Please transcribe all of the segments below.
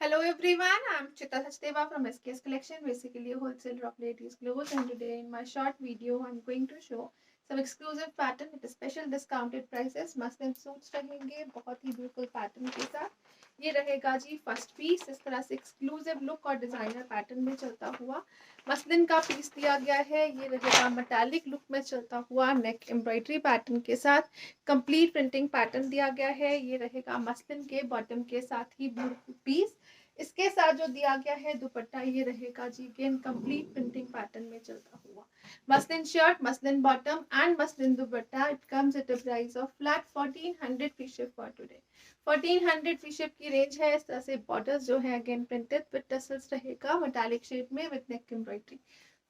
Hello everyone, I'm Chitra Sachdeva from SKS Collection, basically a wholesaler of ladies clothes, and today in my short video I'm going to show some exclusive pattern with special discounted prices. Muslin suits रहेंगे बहुत ही beautiful pattern के साथ। ये रहेगा जी first piece, इस तरह से एक्सक्लूसिव लुक और डिजाइनर पैटर्न में चलता हुआ मसलिन का पीस दिया गया है। ये रहेगा मेटालिक लुक में चलता हुआ नेक एम्ब्रॉयडरी पैटर्न के साथ कंप्लीट प्रिंटिंग पैटर्न दिया गया है। ये रहेगा मसलिन के बॉटम के साथ ही ब्यूटीफुल पीस। इसके साथ जो दिया गया है दुपट्टा, ये रहेगा जी अगेन कंप्लीट प्रिंटिंग पैटर्न में चलता हुआ muslin shirt, muslin bottom and muslin dupatta. It comes at a price of flat 1400 free ship for today. 1400 free ship की रेंज है। इस तरह से बॉर्डर्स जो है अगेन प्रिंटेड विद टसल्स रहेगा मेटालिक शेड में with neck embroidery.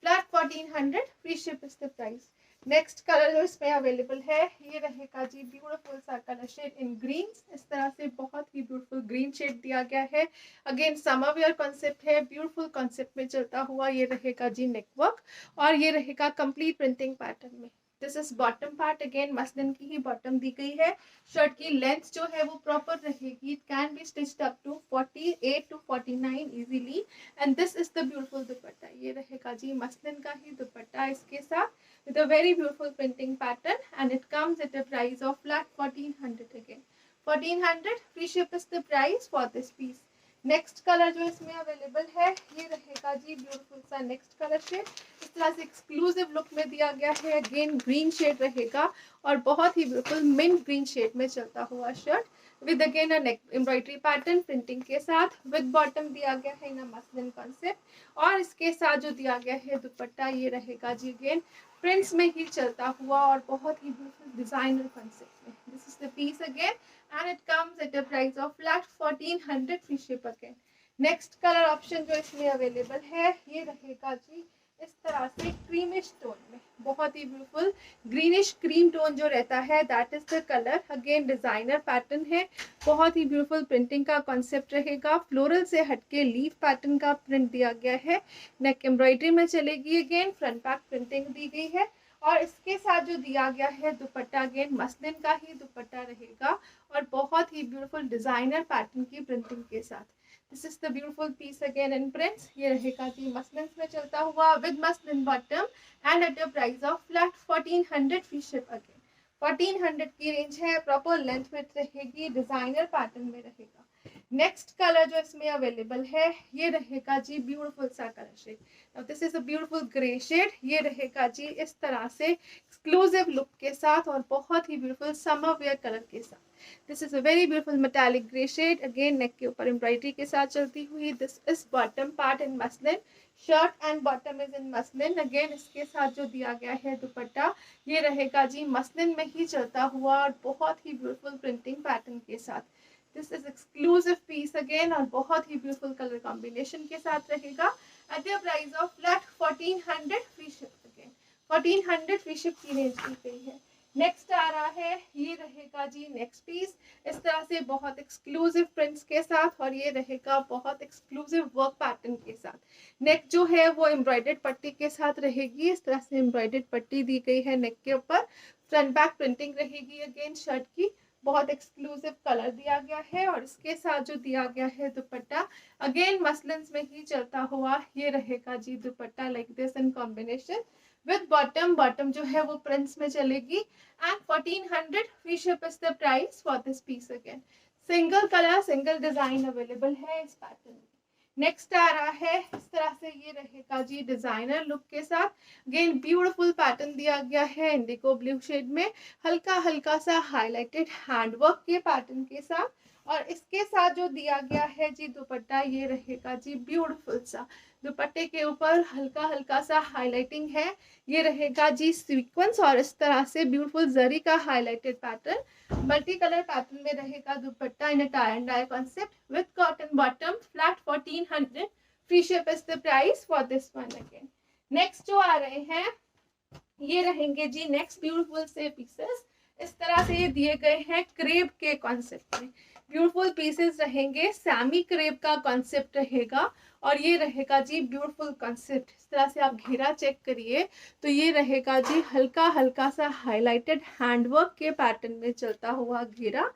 Flat 1400 free ship is the price. Next colour जो इसमें अवेलेबल है ये रहेगा जी ब्यूटीफुल सा कलर शेड इन ग्रीन। इस तरह से बहुत ही ब्यूटीफुल ग्रीन शेड दिया गया है। अगेन समर वेयर कॉन्सेप्ट है, ब्यूटीफुल कॉन्सेप्ट में चलता हुआ। ये रहेगा जी नेकवर्क और ये रहेगा कंप्लीट प्रिंटिंग पैटर्न में। This is bottom part, again muslin की ही बॉटम दी गई है। शर्ट की लेंथ जो है वो प्रॉपर रहेगी। It can be stitched up to 48 to 49 easily. And this is the beautiful dupatta. ये रहेगा जी मसलिन का ही दुपट्टा इसके साथ with a very beautiful printing pattern, and it comes at a price of flat 1400 again. 1400 free ship is the price for this piece. Next colour जो इसमें available है ये रहेगा जी ब्यूटीफुल सा नेक्स्ट कलर शेड। इस तरह से एक्सक्लूसिव लुक में दिया गया है। अगेन ग्रीन शेड रहेगा और बहुत ही ब्यूटीफुल मिंट ग्रीन शेड में चलता हुआ shirt with again a neck embroidery pattern printing के साथ विद बॉटम दिया गया है इन मसलिन कॉन्सेप्ट। और इसके साथ जो दिया गया है दुपट्टा, ये रहेगा जी अगेन प्रिंट्स में ही चलता हुआ और बहुत ही ब्यूटीफुल डिजाइनर कॉन्सेप्ट में। This is the piece again and it comes at a price of flat 1400 free ship again. Next colour option जो इसमें अवेलेबल है ये रहेगा जी इस तरह से क्रीमिश टोन में। बहुत ही ब्यूटीफुल ग्रीनिश क्रीम टोन जो रहता है that is the colour. Again designer pattern है, बहुत ही ब्यूटीफुल प्रिंटिंग का कॉन्सेप्ट रहेगा। फ्लोरल से हटके लीफ पैटर्न का प्रिंट दिया गया है। नेक एम्ब्रॉयडरी में चलेगी। अगेन फ्रंट बैक प्रिंटिंग दी गई है और इसके साथ जो दिया गया है दुपट्टा, अगेन मसलिन का ही दुपट्टा रहेगा और बहुत ही ब्यूटीफुल डिजाइनर पैटर्न की प्रिंटिंग के साथ। This is the beautiful piece again in prints. ये रहेगा जी मसलिन में चलता हुआ with muslin bottom and at a price of flat 1400 free ship again. 1400 की रेंज है, प्रॉपर लेंथ में रहेगी, डिजाइनर पैटर्न में रहेगा। नेक्स्ट कलर जो इसमें अवेलेबल है ये रहेगा जी ब्यूटीफुल सा colour shade. Now this is a beautiful grey shade. ये रहेगा जी इस तरह से एक्सक्लूसिव लुक के साथ और बहुत ही ब्यूटीफुल समर वेयर कलर के साथ। This is a very beautiful metallic grey shade. Again neck के ऊपर एम्ब्रॉयडरी के साथ चलती हुई। This is bottom part in muslin, shirt and bottom is in muslin. Again इसके साथ जो दिया गया है दुपट्टा, ये रहेगा जी मसलिन में ही चलता हुआ और बहुत ही ब्यूटीफुल प्रिंटिंग पैटर्न के साथ। This is exclusive piece again और बहुत ही ब्यूटीफुल कलर कॉम्बिनेशन के साथ रहेगा at the price of flat 1400 free ship again. 1400 free ship की रेंज की गई है। नेक्स्ट आ रहा है ये रहेगा जी नेक्स्ट पीस। इस तरह से बहुत एक्सक्लूसिव प्रिंट्स के साथ और ये रहेगा बहुत एक्सक्लूसिव वर्क पैटर्न के साथ। नेक जो है वो एम्ब्रॉयडर्ड पट्टी के साथ रहेगी। इस तरह से एम्ब्रॉयडर्ड पट्टी दी गई है नेक के ऊपर। फ्रंट बैक प्रिंटिंग रहेगी अगेन शर्ट की। बहुत एक्सक्लूसिव कलर दिया गया है और इसके साथ जो दिया गया है दुपट्टा, अगेन मसलिन में ही चलता हुआ ये रहेगा जी dupatta like this in combination with bottom. Bottom जो है वो प्रिंट्स में चलेगी and 1400 free ship is the price for this piece again. Single colour single design available है इस पैटर्न में। नेक्स्ट आ रहा है इस तरह से ये रहेगा जी डिजाइनर लुक के साथ। अगेन ब्यूटीफुल पैटर्न दिया गया है इंडिगो ब्लू शेड में, हल्का हल्का सा हाईलाइटेड हैंडवर्क के पैटर्न के साथ। और इसके साथ जो दिया गया है जी दुपट्टा, ये रहेगा जी ब्यूटीफुल सा। दुपट्टे के ऊपर हल्का हल्का सा हाईलाइटिंग है। ये रहेगा जी सीक्वेंस और इस तरह से ब्यूटीफुल जरी का highlighted pattern. Multi colour pattern में रहेगा dupatta in a tie and dye concept with cotton bottom. Flat 1400 free ship is the price for this one again. Next जो आ रहे हैं ये रहेंगे जी नेक्स्ट ब्यूटीफुल से पीसेस। इस तरह से ये दिए गए हैं क्रेप के कॉन्सेप्ट में। ब्यूटीफुल पीसेस रहेंगे, सैमी क्रेप का कॉन्सेप्ट रहेगा और ये रहेगा जी ब्यूटीफुल कॉन्सेप्ट। इस तरह से आप घेरा चेक करिए तो ये रहेगा जी हल्का हल्का सा हाईलाइटेड हैंडवर्क के पैटर्न में चलता हुआ घेरा,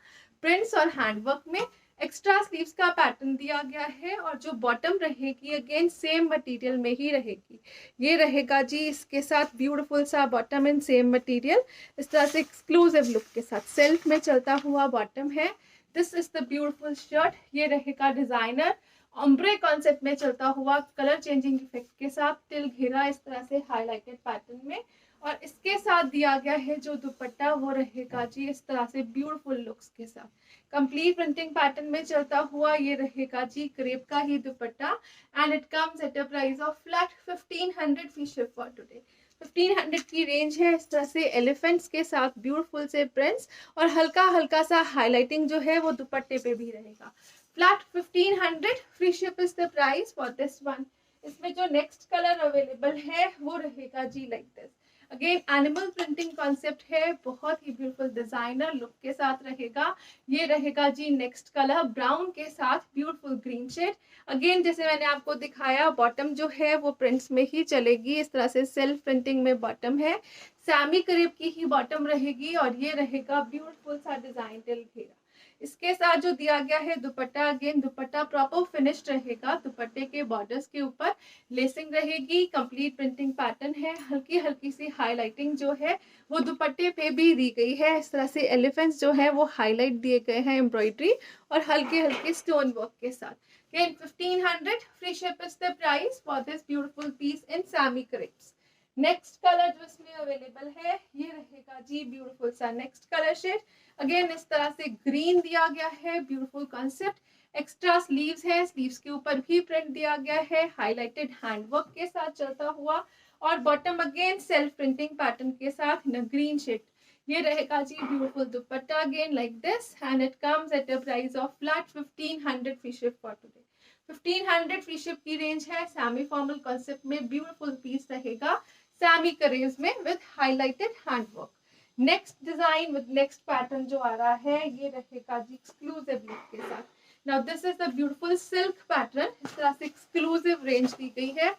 प्रिंट्स और हैंडवर्क में। एक्स्ट्रा स्लीव्स का पैटर्न दिया गया है और जो बॉटम रहेगी अगेन सेम मटेरियल में ही रहेगी। ये रहेगा जी इसके साथ ब्यूटीफुल सा बॉटम इन सेम मटेरियल, इस तरह से एक्सक्लूसिव लुक के साथ सेल्फ में चलता हुआ बॉटम है। This is the beautiful shirt. ये रहेगा डिजाइनर ऑम्ब्रे कॉन्सेप्ट में चलता हुआ कलर चेंजिंग इफेक्ट के साथ तिल घेरा इस तरह से हाईलाइटेड पैटर्न में, और इसके साथ दिया गया है जो दुपट्टा वो रहेगा जी इस तरह से ब्यूटीफुल लुक्स के साथ कंप्लीट प्रिंटिंग पैटर्न में चलता हुआ। ये रहेगा जी क्रेप का ही dupatta and it comes at a price of flat 1500 free ship for today. 1500 की रेंज है। इस तरह से एलिफेंट्स के साथ ब्यूटीफुल से प्रिंट्स और हल्का हल्का सा हाईलाइटिंग जो है वो दुपट्टे पे भी रहेगा। Flat 1500 free ship is the price for this one. इसमें जो नेक्स्ट कलर अवेलेबल है वो रहेगा जी like this. Again animal printing concept है, बहुत ही ब्यूटीफुल डिजाइनर लुक के साथ रहेगा। ये रहेगा जी नेक्स्ट कलर ब्राउन के साथ ब्यूटीफुल ग्रीन शेड। अगेन जैसे मैंने आपको दिखाया बॉटम जो है वो प्रिंट्स में ही चलेगी, इस तरह से सेल्फ प्रिंटिंग में बॉटम है, सैमी करीब की ही बॉटम रहेगी और ये रहेगा ब्यूटीफुल सा डिजाइन टिल घेरा। इसके साथ जो दिया गया है दुपट्टा, अगेन दुपट्टा प्रॉपर फिनिश्ड रहेगा, दुपट्टे के बॉर्डर्स के ऊपर लेसिंग रहेगी, कंप्लीट प्रिंटिंग पैटर्न है, हल्की हल्की सी हाईलाइटिंग जो है वो दुपट्टे पे भी दी गई है। इस तरह से एलिफेंट्स जो है वो हाईलाइट दिए गए हैं एम्ब्रॉयडरी और हल्के हल्के स्टोन वर्क के साथ। Again 1500 free ship is the price for this beautiful piece in sami crepes। Next colour जो इसमें अवेलेबल है ये रहेगा जी ब्यूटीफुल सा नेक्स्ट कलर शेड। अगेन इस तरह से ग्रीन दिया गया है, ब्यूटीफुल कॉन्सेप्ट। एक्स्ट्रा स्लीव्स है, स्लीव्स के ऊपर भी प्रिंट दिया गया है हाईलाइटेड हैंडवर्क के साथ चलता हुआ, और bottom again self printing pattern के साथ इन ग्रीन शेड। ये रहेगा जी beautiful dupatta again like this and it comes at a price of flat 1500 free ship for today. 1500 free ship की रेंज है। सेमी फॉर्मल कॉन्सेप्ट में ब्यूटीफुल पीस रहेगा semi crepe में with highlighted handwork. Next design with next pattern जो आ रहा है ये रहेगा जी एक्सक्लूसिव लुक के साथ। Now this is the beautiful silk pattern. इस तरह से एक्सक्लूसिव रेंज दी गई है,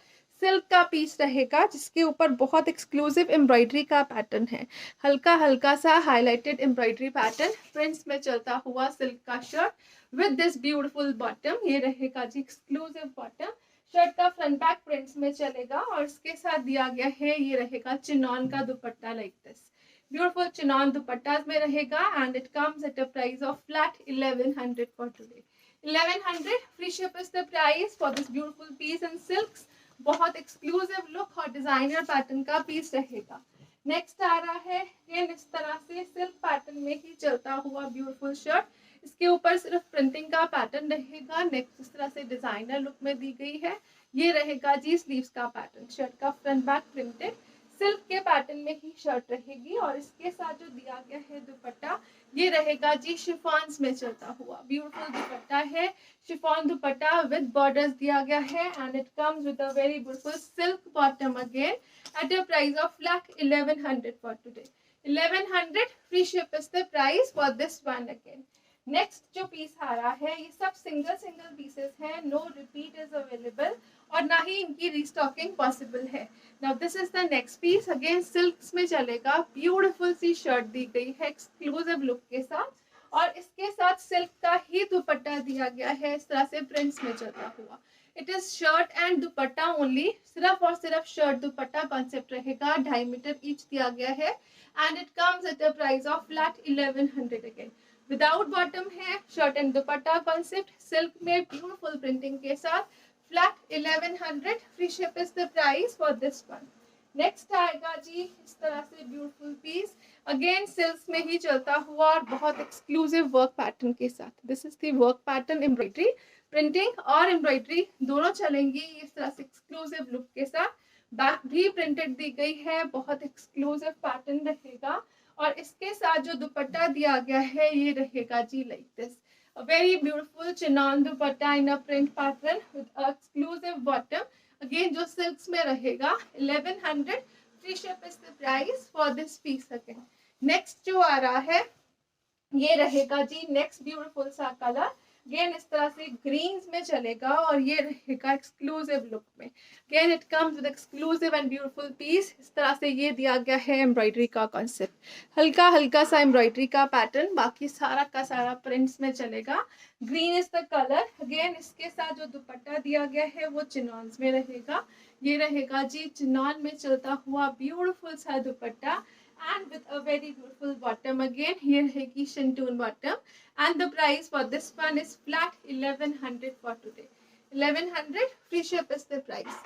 सिल्क का पीस रहेगा जिसके ऊपर बहुत एक्सक्लूसिव एम्ब्रॉयडरी का पैटर्न है, हल्का हल्का सा हाईलाइटेड एम्ब्रॉयडरी पैटर्न प्रिंट्स में चलता हुआ सिल्क का shirt with this beautiful bottom. ये रहेगा जी एक्सक्लूसिव बॉटम, शर्ट का फ्रंट बैक प्रिंट्स में चलेगा और इसके साथ दिया गया है ये रहेगा चिनॉन का dupatta like this. Beautiful chinon dupatta में रहेगा and it comes at a price of flat 1100 for today. 1100 free ship is the price for this beautiful piece in silks. बहुत एक्सक्लूसिव लुक और डिजाइनर पैटर्न का पीस रहेगा। Next आ रहा है ये इस तरह से सिल्क पैटर्न में ही चलता हुआ ब्यूटीफुल शर्ट। इसके ऊपर सिर्फ प्रिंटिंग का पैटर्न रहेगा, नेक्स्ट इस तरह से डिजाइनर लुक में दी गई है। ये रहेगा जी स्लीव्स का पैटर्न, शर्ट का फ्रंट बैक प्रिंटेड सिल्क के पैटर्न में ही शर्ट रहेगी और इसके साथ जो दिया गया है दुपट्टा ये रहेगा जी शिफॉन्स में चलता हुआ ब्यूटीफुल दुपट्टा है। शिफॉन दुपट्टा विद बॉर्डर्स दिया गया है and it comes with a very beautiful silk bottom again at a price of flat 1100 for today. 1100 free ship is the price for this one again. Next जो piece आ रहा है ये सब single single pieces हैं, no repeat is available और ना ही इनकी रीस्टॉकिंग पॉसिबल है। Now this is the next piece, again silks में चलेगा, ब्यूटीफुल सी शर्ट दी गई है एक्सक्लूसिव लुक के साथ और इसके साथ सिल्क का ही दुपट्टा दिया गया है इस तरह से प्रिंट्स में चलता हुआ। It is shirt and dupatta only, सिर्फ और सिर्फ शर्ट दुपट्टा कॉन्सेप्ट रहेगा, 2.5 मीटर ईच दिया गया है and it comes at a price of flat 1100 again. Without bottom है, shirt and dupatta concept silk में ब्यूटीफुल प्रिंटिंग के साथ, flat 1100 free ship is the price for this one. Next आएगा जी इस तरह से ब्यूटीफुल पीस, अगेन सिल्क में ही चलता हुआ और बहुत एक्सक्लूसिव वर्क पैटर्न के साथ। This is the work pattern, embroidery printing और एम्ब्रॉयडरी दोनों चलेंगी इस तरह से एक्सक्लूसिव लुक के साथ। बैक भी प्रिंटेड दी गई है, बहुत एक्सक्लूसिव पैटर्न रहेगा और इसके साथ जो दुपट्टा दिया गया है ये रहेगा जी like this, a very beautiful chinon dupatta in a print pattern with a exclusive bottom, again जो silks में रहेगा। 1100 free ship is the price for this piece again। next जो आ रहा है ये रहेगा जी नेक्स्ट ब्यूटीफुल सा कलर, अगेन इस तरह से ग्रीन्स में चलेगा और ये रहेगा एक्सक्लूसिव लुक में। Again it comes with exclusive and beautiful piece. इस तरह से ये दिया गया है एम्ब्रॉयडरी का कॉन्सेप्ट, हल्का हल्का सा एम्ब्रॉयडरी का पैटर्न, बाकी सारा का सारा प्रिंट्स में चलेगा। Green is the colour. Again इसके साथ जो दुपट्टा दिया गया है वो चिनॉन्स में रहेगा। ये रहेगा जी चिनॉन में चलता हुआ ब्यूटीफुल सा दुपट्टा and with a very beautiful bottom again. Here रहेगी shantoon bottom and the price for this one is flat 1100 for today. 1100 free ship is the price.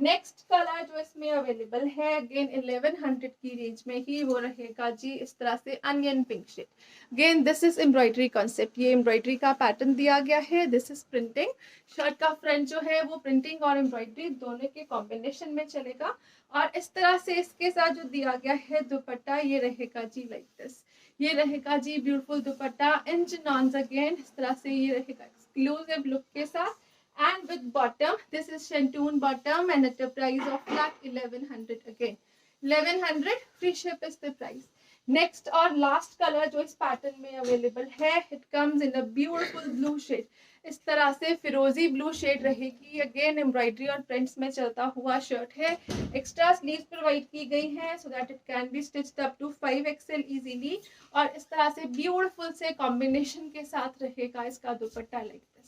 Next color जो इसमें अवेलेबल है अगेन 1100 की range में ही वो रहेगा जी इस तरह से onion pink shade. Again this is embroidery concept, ये एम्ब्रॉयडरी का पैटर्न दिया गया है। दिस इज प्रिंटिंग, शर्ट का फ्रंट जो है वो प्रिंटिंग और एम्ब्रॉयडरी दोनों के कॉम्बिनेशन में चलेगा। और इस तरह से इसके साथ जो दिया गया है दुपट्टा ये रहेगा जी लाइक दिस, ये रहेगा जी ब्यूटीफुल दुपट्टा इन चिनॉन्स। अगेन इस तरह से ये रहेगा एक्सक्लूसिव लुक के साथ and with bottom this is shantoon bottom and at a price of flat 1100 again 1100 free ship is the price. Next और लास्ट कलर जो इस पैटर्न में अवेलेबल है it comes in a beautiful blue shade. इस तरह से फिरोजी blue shade रहेगी। अगेन एम्ब्रॉयडरी और प्रिंट्स में चलता हुआ शर्ट है। एक्स्ट्रा स्लीव्स प्रोवाइड की गई हैं so that it can be stitched up to 5XL easily. और इस तरह से ब्यूटीफुल से कॉम्बिनेशन के साथ रहेगा इसका दुपट्टा लाइक दिस।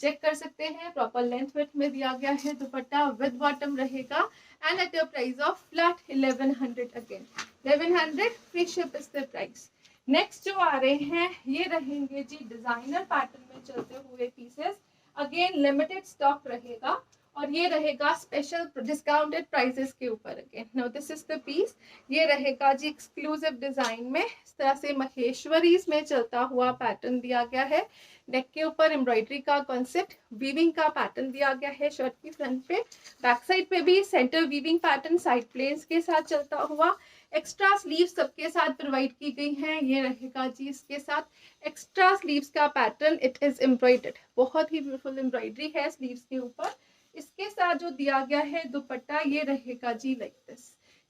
चेक कर सकते हैं प्रॉपर लेंथ विड्थ में दिया गया है दुपट्टा विद बॉटम रहेगा and at a price of flat 1100 again 1100 free ship is the price. Next जो आ रहे हैं ये रहेंगे जी डिजाइनर पैटर्न में चलते हुए पीसेस। अगेन लिमिटेड स्टॉक रहेगा और ये रहेगा स्पेशल डिस्काउंटेड प्राइसेस के ऊपर। Again now this is the piece, ये रहेगा जी एक्सक्लूसिव डिजाइन में। इस तरह से महेश्वरीज में चलता हुआ पैटर्न दिया गया है। नेक के ऊपर एम्ब्रॉयडरी का कॉन्सेप्ट, वीविंग का पैटर्न दिया गया है शर्ट की फ्रंट पे। बैक साइड पे भी centre weaving pattern side plains के साथ चलता हुआ। एक्स्ट्रा स्लीव सबके साथ प्रोवाइड की गई हैं। ये रहेगा जी इसके साथ एक्स्ट्रा स्लीव्स का पैटर्न, इट इज एम्ब्रॉयडर्ड, बहुत ही ब्यूटीफुल एम्ब्रॉयडरी है स्लीव्स के ऊपर। इसके साथ जो दिया गया है दुपट्टा ये रहेगा जी लाइक दिस,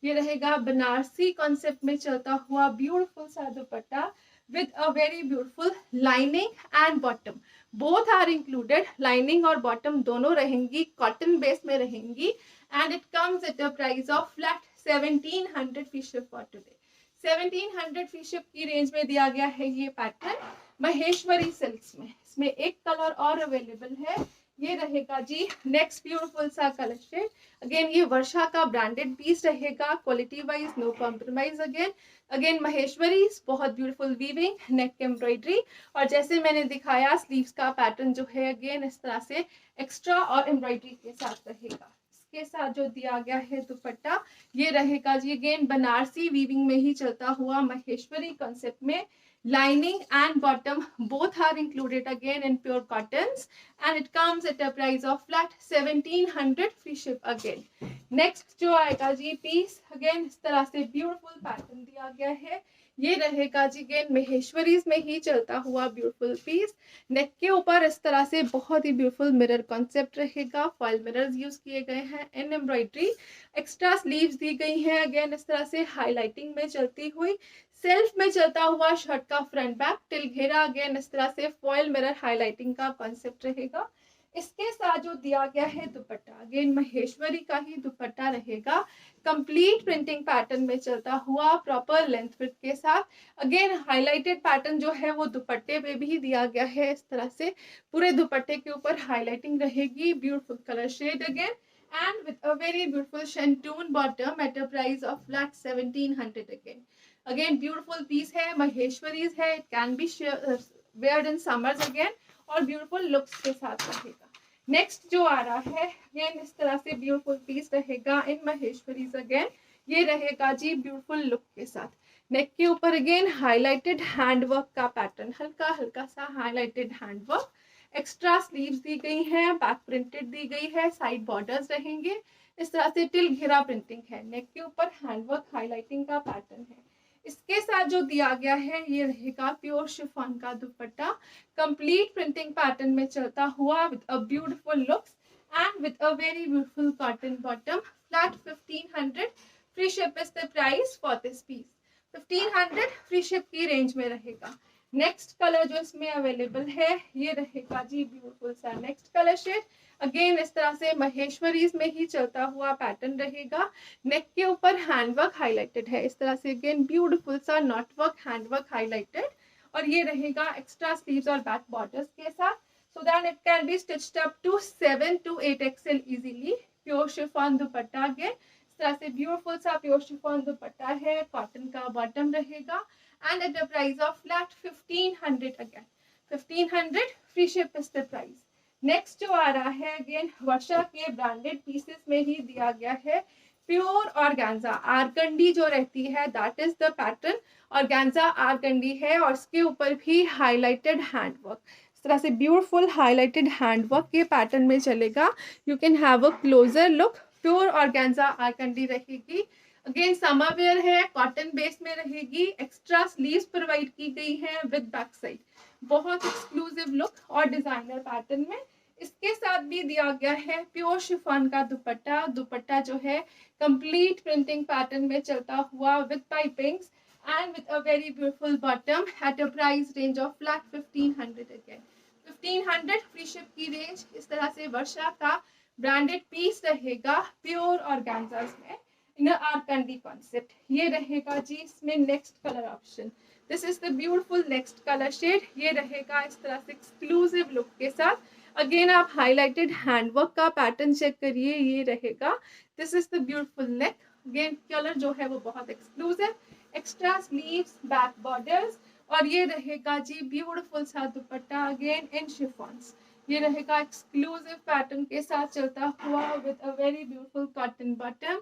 ये रहेगा बनारसी कॉन्सेप्ट में चलता हुआ ब्यूटीफुल सा दुपट्टा with a very beautiful lining and bottom, both are included, lining और bottom दोनों रहेंगी, cotton base में रहेंगी and it comes at a price of flat 1700 free ship for today। 1700 free ship की रेंज में दिया गया है ये पैटर्न महेश्वरी सिल्क्स में। इसमें एक कलर और अवेलेबल है, ये रहेगा जी नेक्स्ट ब्यूटीफुल सा कलर शेड। अगेन ये वर्षा का ब्रांडेड पीस रहेगा, quality wise no compromise. Again Maheshwari बहुत ब्यूटीफुल वीविंग, नेक एम्ब्रॉयडरी और जैसे मैंने दिखाया स्लीव्स का पैटर्न जो है अगेन इस तरह से एक्स्ट्रा और एम्ब्रॉयडरी के साथ रहेगा। इसके साथ जो दिया गया है दुपट्टा ये रहेगा जी अगेन बनारसी वीविंग में ही चलता हुआ महेश्वरी कॉन्सेप्ट में। Lining and bottom both are included again in pure cottons and it comes at a price of flat 1700 free ship again। Next जो आएगा जी पीस अगेन इस तरह से ब्यूटीफुल पैटर्न दिया गया है। ये रहेगा जी अगेन महेश्वरीज में ही चलता हुआ ब्यूटीफुल पीस। नेक के ऊपर इस तरह से बहुत ही ब्यूटीफुल मिरर कॉन्सेप्ट रहेगा, फॉइल मिरर्स यूज किए गए हैं इन एम्ब्रॉयडरी। एक्स्ट्रा स्लीव्स दी गई हैं अगेन इस तरह से हाईलाइटिंग में चलती हुई। सेल्फ में चलता हुआ शर्ट का फ्रंट बैक टिल घेरा अगेन इस तरह से फॉइल मिरर हाईलाइटिंग का कॉन्सेप्ट रहेगा। इसके साथ जो दिया गया है दुपट्टा अगेन महेश्वरी का ही दुपट्टा रहेगा, कंप्लीट प्रिंटिंग पैटर्न में चलता हुआ प्रॉपर लेंथ विड्थ के साथ। अगेन हाईलाइटेड पैटर्न जो है वो दुपट्टे पे भी दिया गया है, इस तरह से पूरे दुपट्टे के ऊपर हाईलाइटिंग रहेगी। Beautiful colour shade again and with a very beautiful shantoon bottom at a price of flat 1700 again beautiful piece है, महेश्वरीज है, it can be weared in summers again और beautiful looks के साथ रहेगा। नेक्स्ट जो आ रहा है अगेन इस तरह से ब्यूटीफुल पीस रहेगा इन महेश्वरीज अगेन, ये रहेगा जी ब्यूटीफुल लुक के साथ। नेक के ऊपर अगेन हाईलाइटेड हैंडवर्क का पैटर्न, हल्का हल्का सा हाईलाइटेड हैंडवर्क। एक्स्ट्रा स्लीव्स दी गई हैं, बैक प्रिंटेड दी गई है, साइड बॉर्डर्स रहेंगे इस तरह से टिल घेरा प्रिंटिंग है। नेक के ऊपर हैंडवर्क हाईलाइटिंग का पैटर्न है। इसके साथ जो दिया गया है ये रहेगा प्योर शिफॉन का दुपट्टा, कंप्लीट प्रिंटिंग पैटर्न में चलता हुआ with a beautiful looks and with a very beautiful cotton bottom. Flat 1500 free ship is the price for this piece. 1500 free ship की रेंज में रहेगा। नेक्स्ट कलर जो इसमें अवेलेबल है ये रहेगा जी ब्यूटीफुल सा नेक्स्ट कलर शेड। अगेन इस तरह से महेश्वरीज में ही चलता हुआ पैटर्न रहेगा। नेक के ऊपर हैंडवर्क हाईलाइटेड है इस तरह से, अगेन ब्यूटीफुल सा नॉट वर्क हैंडवर्क हाईलाइटेड। और ये रहेगा एक्स्ट्रा स्लीव्स और बैक बॉर्डर्स के साथ, so that it can be stitched up to 7 to 8 XL easily. Pure chiffon dupatta, again इस तरह से ब्यूटीफुल सा प्योर शिफॉन दुपट्टा है, कॉटन का बॉटम रहेगा and at a price of flat 1500 again 1500 free ship is the price। Next जो आ रहा है अगेन वर्षा के ब्रांडेड पीसेस में ही दिया गया है प्योर ऑर्गेन्जा आरकंडी जो रहती है that is the pattern. Organza आरकंडी है और इसके ऊपर भी हाईलाइटेड हैंडवर्क, इस तरह से ब्यूटीफुल हाईलाइटेड हैंडवर्क के पैटर्न में चलेगा। You can have a closer look. Pure organza आरकंडी रहेगी। अगेन समर वेयर है, कॉटन बेस में रहेगी, एक्स्ट्रा स्लीव्स प्रोवाइड की गई है विद बैक साइड, बहुत एक्सक्लूसिव लुक और डिजाइनर पैटर्न में। इसके साथ भी दिया गया है प्योर शिफॉन का दुपट्टा। दुपट्टा जो है कंप्लीट प्रिंटिंग पैटर्न में चलता हुआ with pipings and with a very beautiful bottom at a price range of flat 1500 again 1500 free ship की रेंज। इस तरह से वर्षा का ब्रांडेड पीस रहेगा प्योर ऑर्गेन्जास में इन आरकंडी कॉन्सेप्ट। ये रहेगा जी इसमें next colour option. This is the beautiful next colour shade. ये रहेगा इस तरह से एक्सक्लूसिव लुक के साथ। अगेन आप हाईलाइटेड हैंडवर्क का पैटर्न चेक करिए, ये रहेगा। This is the beautiful neck. Again colour जो है वो बहुत exclusive, extra sleeves back borders और ये रहेगा जी ब्यूटीफुल सा दुपट्टा अगेन इन शिफॉन्स। ये रहेगा एक्सक्लूसिव पैटर्न के साथ चलता हुआ with a very beautiful cotton bottom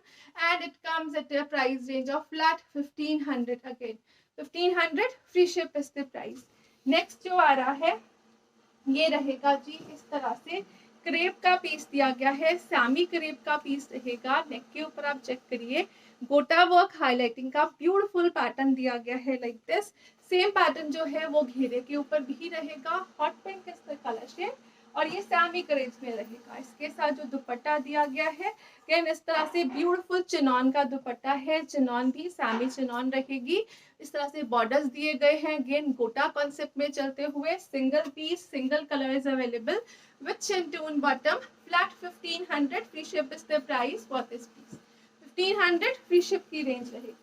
and it comes at a price range of flat 1500 again 1500 free ship is the price। next जो आ रहा है ये रहेगा जी इस तरह से क्रेप का पीस दिया गया है, सैमी क्रेप का पीस रहेगा। नेक के ऊपर आप चेक करिए गोटा वर्क हाईलाइटिंग का ब्यूटीफुल पैटर्न दिया गया है लाइक दिस। सेम पैटर्न जो है वो घेरे के ऊपर भी रहेगा। Hot pink is the colour shade और ये सैमी क्रेप में रहेगा। इसके साथ जो दुपट्टा दिया गया है अगेन इस तरह से ब्यूटीफुल चिनॉन का दुपट्टा है, चिनॉन भी सैमी चिनॉन रहेगी। इस तरह से बॉर्डर्स दिए गए हैं अगेन गोटा कॉन्सेप्ट में चलते हुए। Single piece single colour is available with Shantoon bottom, flat 1500 free ship is the price for this piece। 1500 free ship की रेंज रहेगी।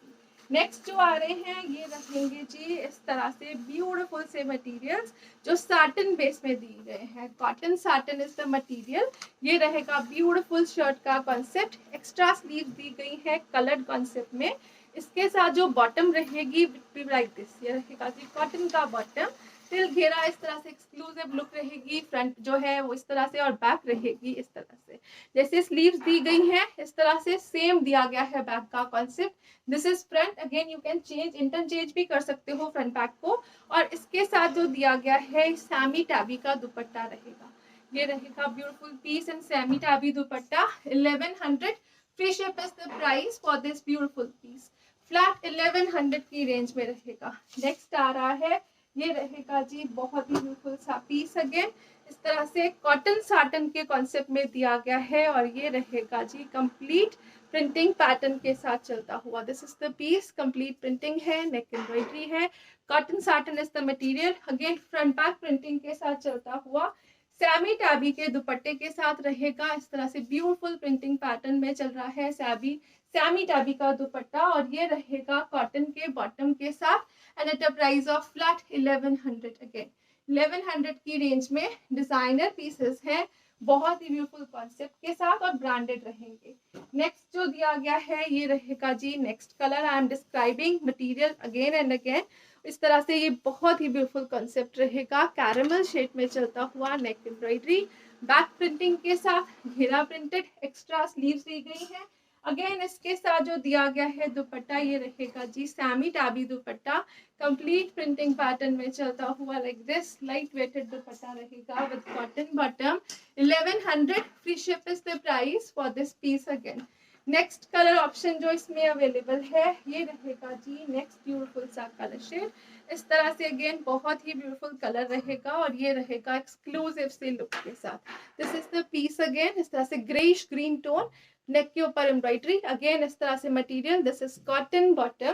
नेक्स्ट जो आ रहे हैं ये रखेंगे जी इस तरह से ब्यूटीफुल से मटेरियल्स जो साटन बेस में दिए गए हैं। Cotton satin is the material. ये रहेगा ब्यूटीफुल शर्ट का कॉन्सेप्ट, एक्स्ट्रा स्लीव दी गई है कलर्ड कॉन्सेप्ट में। इसके साथ जो बॉटम रहेगी लाइक दिस, ये रहेगा जी कॉटन का बॉटम, तिल घेरा इस तरह से एक्सक्लूसिव लुक रहेगी। फ्रंट जो है वो इस तरह से और बैक रहेगी इस तरह से, जैसे स्लीव्स दी गई हैं इस तरह से सेम दिया गया है बैक का concept. This is front, again you can change interchange भी कर सकते हो फ्रंट बैक को। और इसके साथ जो दिया गया है सैमी टैबी का दुपट्टा रहेगा। ये रहेगा beautiful piece and semi tabby dupatta. 1100 free ship is the price for this beautiful piece. Flat 1100 की रेंज में रहेगा। नेक्स्ट आ रहा है ये रहेगा जी बहुत ही ब्यूटीफुल सा पीस अगेन इस तरह से कॉटन साटन के कॉन्सेप्ट में दिया गया है और ये रहेगा जी कंप्लीट प्रिंटिंग पैटर्न के साथ चलता हुआ। This is the piece, complete printing है, नेक एम्ब्रॉयडरी है, cotton satin is the material. Again front back printing के साथ चलता हुआ सैमी टैबी के दुपट्टे के साथ रहेगा। इस तरह से ब्यूटीफुल प्रिंटिंग पैटर्न में चल रहा है सैमी टैबी का दुपट्टा और ये रहेगा कॉटन के बॉटम के साथ and at a price of flat 1100 again 1100 की रेंज में डिजाइनर पीसेस हैं बहुत ही ब्यूटीफुल कॉन्सेप्ट के साथ और ब्रांडेड रहेंगे। नेक्स्ट जो दिया गया है ये रहेगा जी next colour. I am describing material again and again. इस तरह से ये बहुत ही ब्यूटीफुल कॉन्सेप्ट रहेगा, कैरेमल शेड में चलता हुआ, नेक एम्ब्रॉयडरी, बैक प्रिंटिंग के साथ, घेरा प्रिंटेड, एक्स्ट्रा स्लीव्स दी गई हैं। अगेन इसके साथ जो दिया गया है दुपट्टा ये रहेगा जी semi tabby dupatta, complete printing pattern में चलता हुआ like this. Light weighted dupatta रहेगा with cotton bottom. 1100 free ship is the price for this piece again. Next colour option जो इसमें अवेलेबल है ये रहेगा जी नेक्स्ट ब्यूटीफुल सा कलर शेड। इस तरह से अगेन बहुत ही ब्यूटीफुल कलर रहेगा और ये रहेगा एक्सक्लूसिव से लुक के साथ। This is the piece again इस तरह से ग्रेइश ग्रीन टोन, नेक के ऊपर एम्ब्रॉयडरी, अगेन इस तरह से material. This is cotton bottom,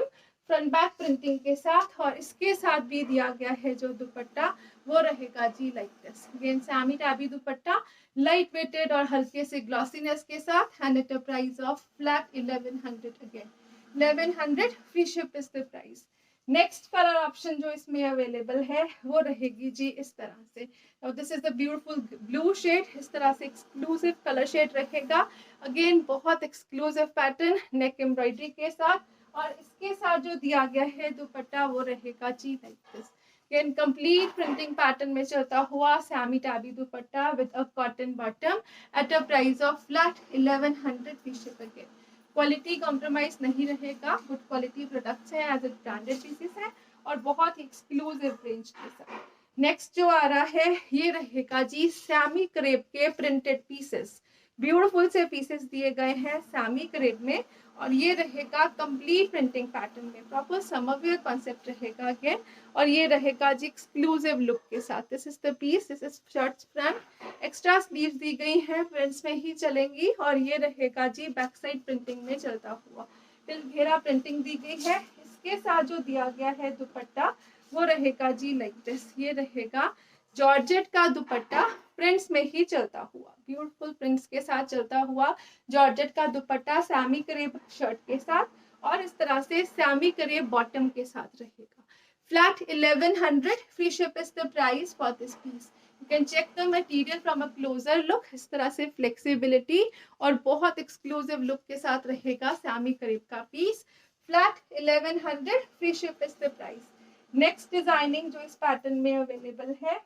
front back printing के साथ, और इसके साथ भी दिया गया है जो दुपट्टा वो रहेगा जी like this. Again semi tabby dupatta, light weighted और हल्के से ग्लॉसीनेस के साथ, and at a price of flat 1100। Again 1100 free ship is the price. Next colour option जो इसमें अवेलेबल है वो रहेगी जी इस तरह से। Now this is the beautiful blue shade, इस तरह से एक्सक्लूसिव कलर शेड रहेगा। अगेन बहुत एक्सक्लूसिव पैटर्न, नेक एम्ब्रॉयडरी के साथ, और इसके साथ जो दिया गया है दुपट्टा वो रहेगा जी like this. Again complete printing pattern में चलता हुआ semi tabby dupatta with a cotton bottom at a price of flat 1100 free ship. Again quality compromise नहीं रहेगा, गुड क्वालिटी प्रोडक्ट्स हैं, एज ए ब्रांडेड पीसेस हैं, और बहुत ही एक्सक्लूसिव रेंज के साथ। नेक्स्ट जो आ रहा है ये रहेगा जी सैमी क्रेप के प्रिंटेड पीसेस। ब्यूटीफुल से पीसेस दिए गए हैं सैमी क्रेप में, और ये रहेगा कंप्लीट प्रिंटिंग पैटर्न में, प्रॉपर समर वियर कॉन्सेप्ट रहेगा अगेन, और ये रहेगा जी एक्सक्लूसिव लुक के साथ। This is the piece, this is shirts front, extra sleeves दी गई हैं, प्रिंट्स में ही चलेंगी, और ये रहेगा जी बैक साइड प्रिंटिंग में चलता हुआ तिल घेरा प्रिंटिंग दी गई है। इसके साथ जो दिया गया है दुपट्टा वो रहेगा जी लाइक दिस। ये रहेगा जॉर्जेट का दुपट्टा, प्रिंट्स में ही चलता हुआ, ब्यूटीफुल प्रिंट्स के साथ चलता हुआ जॉर्जेट का दुपट्टा सैमी करेब शर्ट के साथ, और इस तरह से सैमी करेब बॉटम के साथ रहेगा। Flat 1100 free ship is the price for this piece. You can check the material from a closer look, इस तरह से फ्लेक्सिबिलिटी और बहुत एक्सक्लूसिव लुक के साथ रहेगा सैमी करेब का पीस। Flat 1100 free ship is the price. Next designing जो इस पैटर्न में अवेलेबल है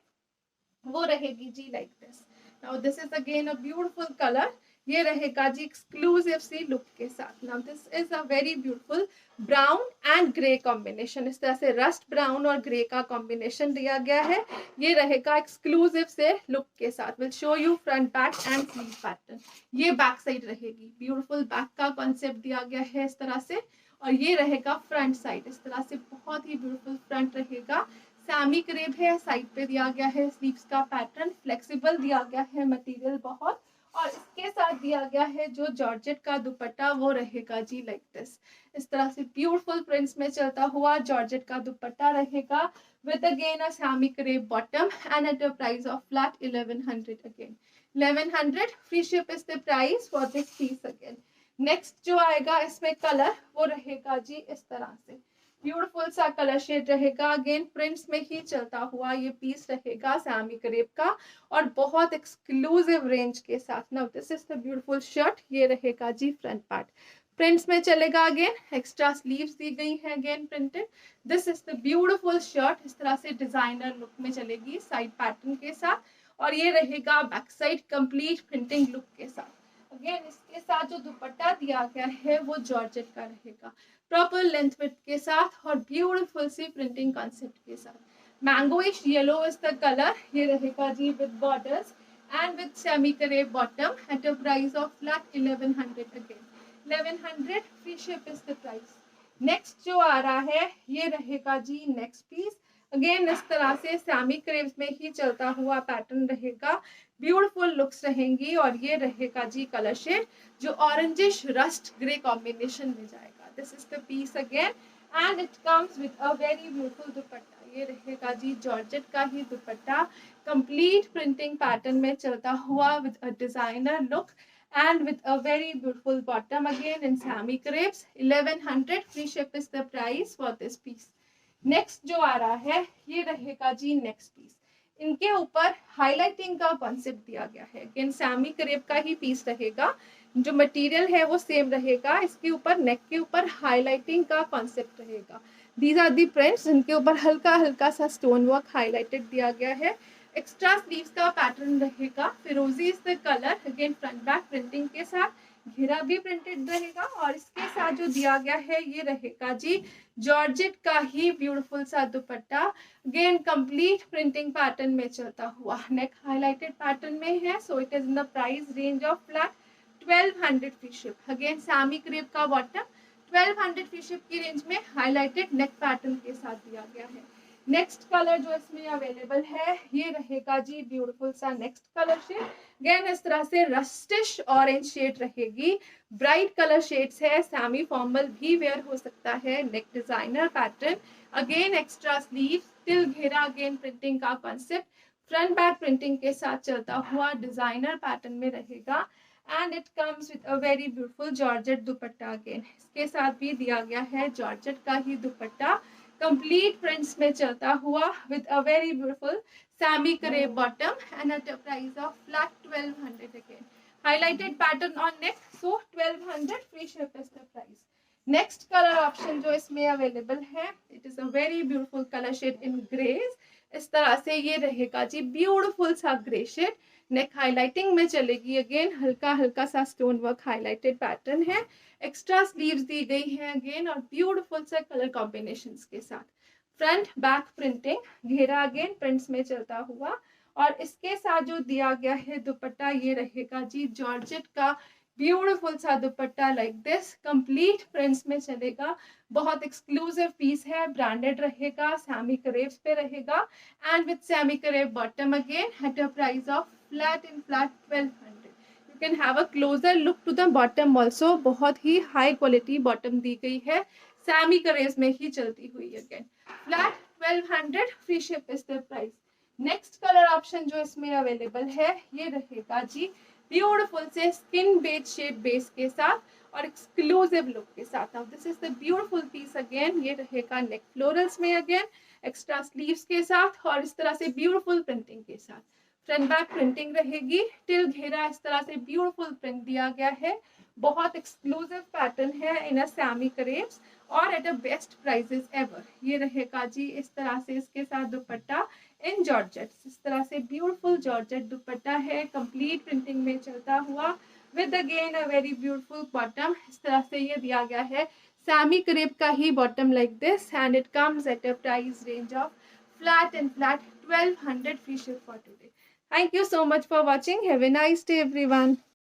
वो रहेगी जी like this. Now this is again a beautiful colour, ये रहेगा जी एक्सक्लूसिव सी लुक के साथ। Now this is a very beautiful brown and grey combination, इस तरह से रस्ट ब्राउन और ग्रे का कॉम्बिनेशन दिया गया है, ये रहेगा एक्सक्लूसिव से लुक के साथ। Will show you front back and sleeve pattern. ये बैक साइड रहेगी, ब्यूटीफुल बैक का कॉन्सेप्ट दिया गया है इस तरह से, और ये रहेगा फ्रंट साइड, इस तरह से बहुत ही ब्यूटीफुल फ्रंट रहेगा। सैमी करेब है, साइड पे दिया गया है स्लीव्स का पैटर्न, फ्लेक्सिबल दिया गया है मटेरियल बहुत, और इसके साथ दिया गया है जो जॉर्जेट का दुपट्टा वो रहेगा जी लाइक दिस। इस तरह से ब्यूटीफुल प्रिंट्स में चलता हुआ जॉर्जेट का दुपट्टा रहेगा with again a semi crepe bottom, and at a price of flat 1100। Again 1100 free ship is the price for this piece. Again next जो आएगा इसमें कलर वो रहेगा जी इस तरह से, ब्यूटीफुल सा कलर शेड रहेगा, अगेन प्रिंट्स में ही चलता हुआ ये पीस रहेगा सैमी करेब का, और बहुत एक्सक्लूसिव रेंज के साथ। Now this is the beautiful shirt, ये रहेगा जी फ्रंट पार्ट, प्रिंट्स में चलेगा, अगेन एक्स्ट्रा स्लीव्स दी गई हैं again printed. This is the beautiful shirt, इस तरह से डिजाइनर लुक में चलेगी साइड पैटर्न के साथ, और ये रहेगा back side complete printing look के साथ। अगेन इसके साथ जो दुपट्टा दिया गया है वो जॉर्जेट का रहेगा, प्रॉपर लेंथ विड्थ के साथ और ब्यूटीफुल सी प्रिंटिंग कॉन्सेप्ट के साथ। Mangoish yellow is the colour, ये रहेगा जी with borders and with semi crepe bottom at a price of flat 1100। Again 1100 free ship is the price. Next जो आ रहा है ये रहेगा जी नेक्स्ट पीस, अगेन इस तरह से सैमी करेब में ही चलता हुआ पैटर्न रहेगा, ब्यूटीफुल लुक्स रहेंगी, और ये रहेगा जी कलर शेड जो ऑरेंजिश रस्ट ग्रे कॉम्बिनेशन में जाएगा। This is the piece again, and it comes with a very beautiful दुपट्टा, ये रहेगा जी जॉर्जेट का ही दुपट्टा, कंप्लीट प्रिंटिंग पैटर्न में चलता हुआ with a designer look and with a very beautiful bottom again in sami crepes। 1100 free ship is the price for this piece। Next जो आ रहा है ये रहेगा जी नेक्स्ट पीस, इनके ऊपर हाईलाइटिंग का कॉन्सेप्ट दिया गया है, अगेन सैमी करेब का ही पीस रहेगा, जो मटेरियल है वो सेम रहेगा, इसके ऊपर नेक के ऊपर हाईलाइटिंग का कॉन्सेप्ट रहेगा। दीज आर दी प्रिंट्स जिनके ऊपर हल्का हल्का सा स्टोन वर्क हाईलाइटेड दिया गया है। एक्स्ट्रा स्लीव्स का पैटर्न रहेगा, फिरोजी is the colour, again front back printing के साथ, घेरा भी प्रिंटेड रहेगा, और इसके साथ जो दिया गया है ये रहेगा जी जॉर्जेट का ही ब्यूटीफुल सा dupatta, again complete printing pattern में चलता हुआ, नेक हाईलाइटेड पैटर्न में है, so it is in the price range of flat 1200 free ship. Again semi crepe का बॉटम 1200 फ्री शिप की रेंज में हाईलाइटेड नेक पैटर्न के साथ दिया गया है। नेक्स्ट कलर जो इसमें अवेलेबल है ये रहेगा जी ब्यूटीफुल सा नेक्स्ट कलर शेड, अगेन इस तरह से रस्टिश ऑरेंज शेड रहेगी, ब्राइट कलर शेड्स है, सेमी फॉर्मल भी वेयर हो सकता है, neck designer pattern, again extra sleeve, till घेरा, अगेन प्रिंटिंग का कॉन्सेप्ट, फ्रंट बैक प्रिंटिंग के साथ चलता हुआ डिजाइनर पैटर्न में रहेगा and it comes with a very beautiful georgette dupatta. Again इसके साथ भी दिया गया है जॉर्जेट का ही दुपट्टा, कंप्लीट प्रिंट्स में चलता हुआ with a very beautiful sami crepe bottom and at a price of flat 1200 again. Highlighted pattern on neck, so 1200 free ship is the price. Next color option जो इसमें available है, it is a very beautiful color shade in grays. इस तरह से ये रहेगा जी, beautiful सा ग्रे शेड, नेक हाईलाइटिंग में चलेगी, अगेन हल्का हल्का सा स्टोन वर्क हाईलाइटेड पैटर्न है, एक्स्ट्रा स्लीव्स दी गई है अगेन और ब्यूटीफुल से कलर कॉम्बिनेशंस के साथ, फ्रंट बैक प्रिंटिंग, घेरा अगेन प्रिंट्स में चलता हुआ और इसके साथ जो दिया गया है दुपट्टा ये रहेगा जी जॉर्जेट का ब्यूटीफुल सा दुपट्टा लाइक दिस, कंप्लीट प्रिंट्स में चलेगा, बहुत एक्सक्लूसिव पीस है, ब्रांडेड रहेगा, सेमी करेव्स पे रहेगा एंड विद सेमी करेव bottom again at a price of flat 1200. You can have a closer look to the bottom also, बहुत ही हाई क्वालिटी बॉटम दी गई है, सेमी करेव्स में ही चलती हुई again, flat 1200 free ship is the price. Next colour option जो इसमें अवेलेबल है ये रहेगा जी ब्यूटीफुल से स्किन बेज शेड बेस के साथ और एक्सक्लूसिव लुक के साथ. Now this is the beautiful piece again, ये रहेगा नेक फ्लोरल्स में अगेन, एक्स्ट्रा स्लीव्स के साथ और इस तरह से ब्यूटीफुल प्रिंटिंग के साथ, फ्रंट बैक प्रिंटिंग रहेगी, टिल घेरा इस तरह से ब्यूटीफुल प्रिंट दिया गया है, बहुत एक्सक्लूसिव पैटर्न है इन अ सेमी करेव्स और at a best prices ever. ये रहेगा जी इस तरह से इसके साथ दुपट्टा इन जॉर्जेट, इस तरह से ब्यूटीफुल जॉर्जेट दुपट्टा है, कंप्लीट प्रिंटिंग में चलता हुआ with again a very beautiful bottom. इस तरह से ये दिया गया है सेमी करेब का ही bottom like this and it comes at a price range of flat 1200 free ship for today. Thank you so much for watching. Have a nice day everyone.